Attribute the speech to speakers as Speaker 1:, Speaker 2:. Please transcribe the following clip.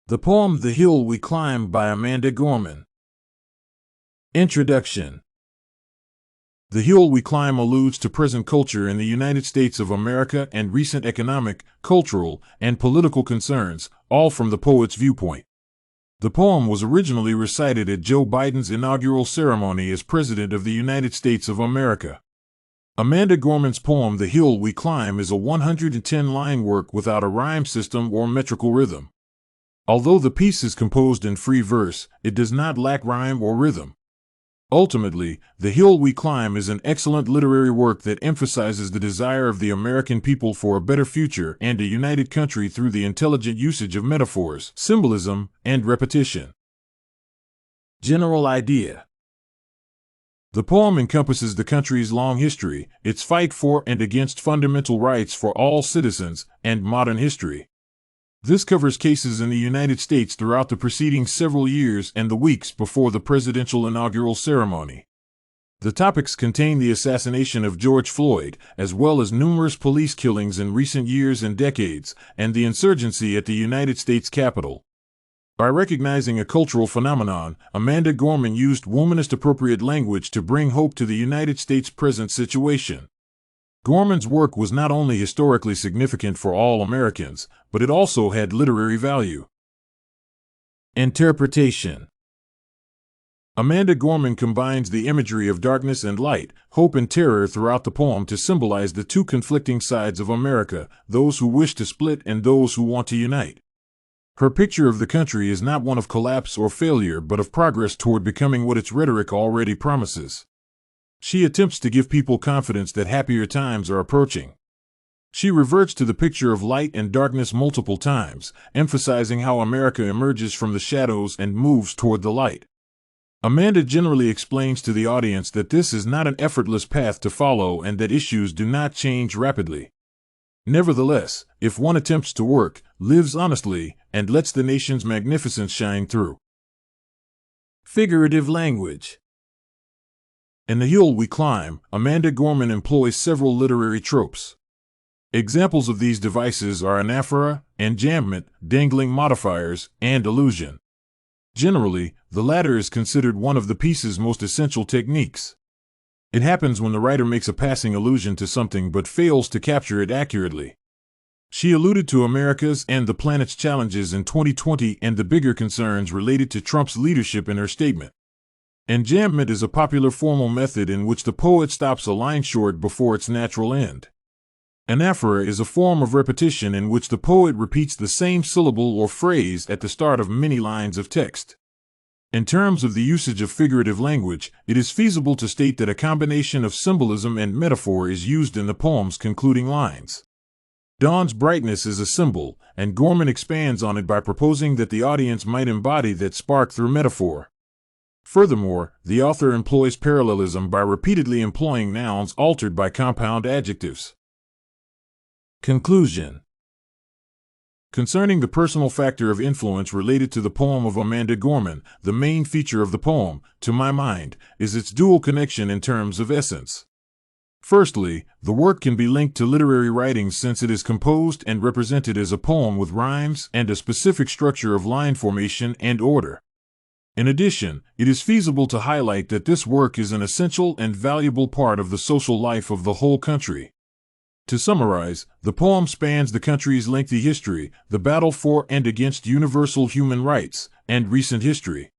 Speaker 1: The poem The Hill We Climb by Amanda Gorman. Introduction. The Hill We Climb alludes to present culture in the United States of America and recent economic, cultural, and political concerns, all from the poet's viewpoint. The poem was originally recited at Joe Biden's inaugural ceremony as President of the United States of America. Amanda Gorman's poem The Hill We Climb is a 110-line work without a rhyme system or metrical rhythm. Although the piece is composed in free verse, it does not lack rhyme or rhythm. Ultimately, The Hill We Climb is an excellent literary work that emphasizes the desire of the American people for a better future and a united country through the intelligent usage of metaphors, symbolism, and repetition. General idea. The poem encompasses the country's long history, its fight for and against fundamental rights for all citizens, and modern history. This covers cases in the United States throughout the preceding several years and the weeks before the presidential inaugural ceremony. The topics contain the assassination of George Floyd, as well as numerous police killings in recent years and decades, and the insurgency at the United States Capitol. By recognizing a cultural phenomenon, Amanda Gorman used womanist-appropriate language to bring hope to the United States' present situation. Gorman's work was not only historically significant for all Americans, but it also had literary value. Interpretation. Amanda Gorman combines the imagery of darkness and light, hope and terror throughout the poem to symbolize the two conflicting sides of America, those who wish to split and those who want to unite. Her picture of the country is not one of collapse or failure but of progress toward becoming what its rhetoric already promises. She attempts to give people confidence that happier times are approaching. She reverts to the picture of light and darkness multiple times, emphasizing how America emerges from the shadows and moves toward the light. Amanda generally explains to the audience that this is not an effortless path to follow and that issues do not change rapidly. Nevertheless, if one attempts to work, lives honestly, and lets the nation's magnificence shine through. Figurative language. In The Hill We Climb, Amanda Gorman employs several literary tropes. Examples of these devices are anaphora, enjambment, dangling modifiers, and allusion. Generally, the latter is considered one of the piece's most essential techniques. It happens when the writer makes a passing allusion to something but fails to capture it accurately. She alluded to America's and the planet's challenges in 2020 and the bigger concerns related to Trump's leadership in her statement. Enjambment is a popular formal method in which the poet stops a line short before its natural end. Anaphora is a form of repetition in which the poet repeats the same syllable or phrase at the start of many lines of text. In terms of the usage of figurative language, it is feasible to state that a combination of symbolism and metaphor is used in the poem's concluding lines. Dawn's brightness is a symbol, and Gorman expands on it by proposing that the audience might embody that spark through metaphor. Furthermore, the author employs parallelism by repeatedly employing nouns altered by compound adjectives. Conclusion. Concerning the personal factor of influence related to the poem of Amanda Gorman, the main feature of the poem, to my mind, is its dual connection in terms of essence. Firstly, the work can be linked to literary writings since it is composed and represented as a poem with rhymes and a specific structure of line formation and order. In addition, it is feasible to highlight that this work is an essential and valuable part of the social life of the whole country. To summarize, the poem spans the country's lengthy history, the battle for and against universal human rights, and recent history.